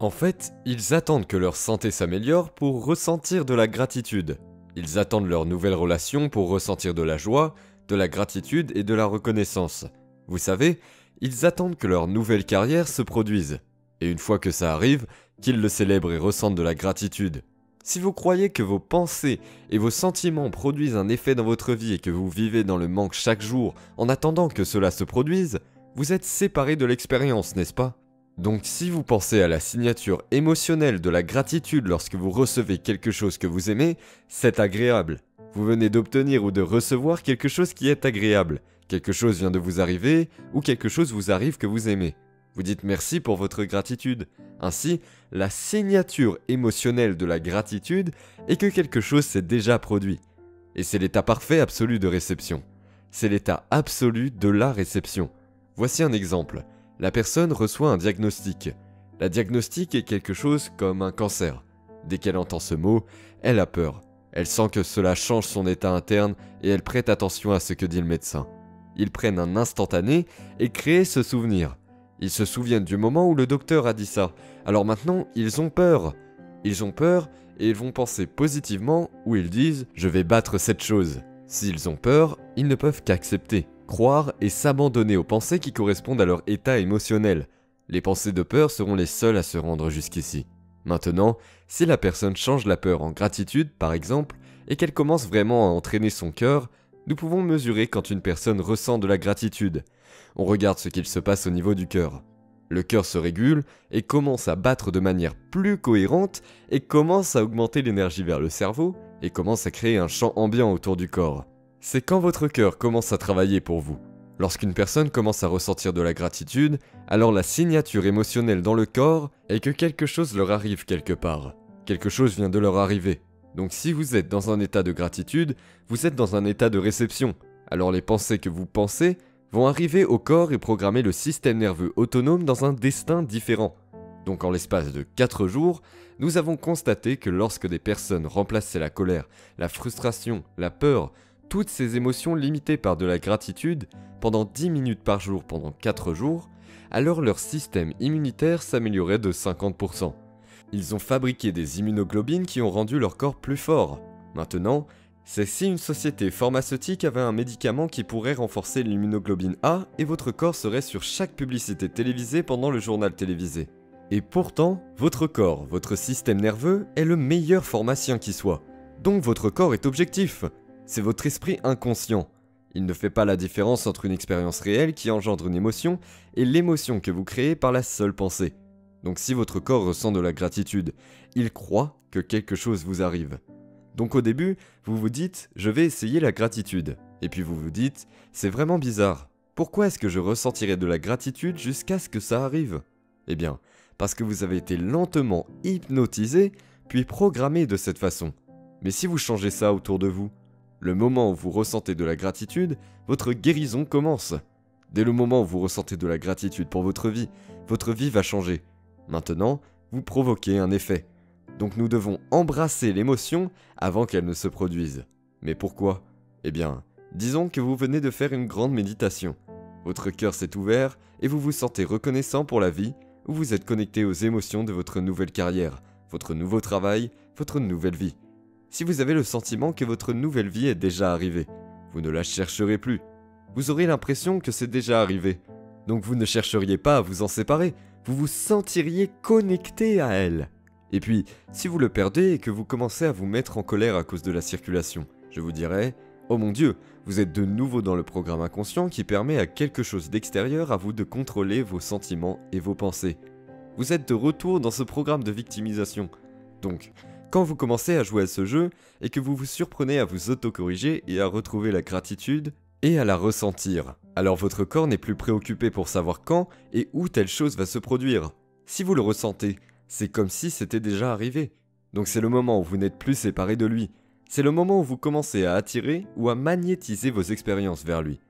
En fait, ils attendent que leur santé s'améliore pour ressentir de la gratitude. Ils attendent leur nouvelle relation pour ressentir de la joie, de la gratitude et de la reconnaissance. Vous savez, ils attendent que leur nouvelle carrière se produise. Et une fois que ça arrive, qu'ils le célèbrent et ressentent de la gratitude. Si vous croyez que vos pensées et vos sentiments produisent un effet dans votre vie et que vous vivez dans le manque chaque jour en attendant que cela se produise, vous êtes séparé de l'expérience, n'est-ce pas ? Donc si vous pensez à la signature émotionnelle de la gratitude lorsque vous recevez quelque chose que vous aimez, c'est agréable. Vous venez d'obtenir ou de recevoir quelque chose qui est agréable. Quelque chose vient de vous arriver ou quelque chose vous arrive que vous aimez. Vous dites merci pour votre gratitude. Ainsi, la signature émotionnelle de la gratitude est que quelque chose s'est déjà produit. Et c'est l'état parfait absolu de réception. C'est l'état absolu de la réception. Voici un exemple. La personne reçoit un diagnostic. La diagnostic est quelque chose comme un cancer. Dès qu'elle entend ce mot, elle a peur. Elle sent que cela change son état interne et elle prête attention à ce que dit le médecin. Ils prennent un instantané et créent ce souvenir. Ils se souviennent du moment où le docteur a dit ça. Alors maintenant, ils ont peur. Ils ont peur et ils vont penser positivement ou ils disent « je vais battre cette chose ». S'ils ont peur, ils ne peuvent qu'accepter, croire et s'abandonner aux pensées qui correspondent à leur état émotionnel. Les pensées de peur seront les seules à se rendre jusqu'ici. Maintenant, si la personne change la peur en gratitude, par exemple, et qu'elle commence vraiment à entraîner son cœur, nous pouvons mesurer quand une personne ressent de la gratitude. On regarde ce qu'il se passe au niveau du cœur. Le cœur se régule et commence à battre de manière plus cohérente et commence à augmenter l'énergie vers le cerveau et commence à créer un champ ambiant autour du corps. C'est quand votre cœur commence à travailler pour vous. Lorsqu'une personne commence à ressentir de la gratitude, alors la signature émotionnelle dans le corps est que quelque chose leur arrive quelque part. Quelque chose vient de leur arriver. Donc si vous êtes dans un état de gratitude, vous êtes dans un état de réception. Alors les pensées que vous pensez vont arriver au corps et programmer le système nerveux autonome dans un destin différent. Donc en l'espace de 4 jours, nous avons constaté que lorsque des personnes remplaçaient la colère, la frustration, la peur, toutes ces émotions limitées par de la gratitude, pendant 10 minutes par jour pendant 4 jours, alors leur système immunitaire s'améliorait de 50%. Ils ont fabriqué des immunoglobines qui ont rendu leur corps plus fort. Maintenant, c'est si une société pharmaceutique avait un médicament qui pourrait renforcer l'immunoglobine A et votre corps serait sur chaque publicité télévisée pendant le journal télévisé. Et pourtant, votre corps, votre système nerveux est le meilleur pharmacien qui soit. Donc votre corps est objectif. C'est votre esprit inconscient. Il ne fait pas la différence entre une expérience réelle qui engendre une émotion et l'émotion que vous créez par la seule pensée. Donc si votre corps ressent de la gratitude, il croit que quelque chose vous arrive. Donc au début, vous vous dites « je vais essayer la gratitude ». Et puis vous vous dites « c'est vraiment bizarre. Pourquoi est-ce que je ressentirais de la gratitude jusqu'à ce que ça arrive ?» Eh bien, parce que vous avez été lentement hypnotisé, puis programmé de cette façon. Mais si vous changez ça autour de vous, le moment où vous ressentez de la gratitude, votre guérison commence. Dès le moment où vous ressentez de la gratitude pour votre vie va changer. Maintenant, vous provoquez un effet. Donc nous devons embrasser l'émotion avant qu'elle ne se produise. Mais pourquoi ? Eh bien, disons que vous venez de faire une grande méditation. Votre cœur s'est ouvert et vous vous sentez reconnaissant pour la vie ou vous êtes connecté aux émotions de votre nouvelle carrière, votre nouveau travail, votre nouvelle vie. Si vous avez le sentiment que votre nouvelle vie est déjà arrivée, vous ne la chercherez plus. Vous aurez l'impression que c'est déjà arrivé. Donc vous ne chercheriez pas à vous en séparer, vous vous sentiriez connecté à elle. Et puis, si vous le perdez et que vous commencez à vous mettre en colère à cause de la circulation, je vous dirais « Oh mon Dieu, vous êtes de nouveau dans le programme inconscient qui permet à quelque chose d'extérieur à vous de contrôler vos sentiments et vos pensées. Vous êtes de retour dans ce programme de victimisation. Donc, quand vous commencez à jouer à ce jeu et que vous vous surprenez à vous autocorriger et à retrouver la gratitude et à la ressentir, alors votre corps n'est plus préoccupé pour savoir quand et où telle chose va se produire. Si vous le ressentez, c'est comme si c'était déjà arrivé. Donc c'est le moment où vous n'êtes plus séparé de lui. C'est le moment où vous commencez à attirer ou à magnétiser vos expériences vers lui.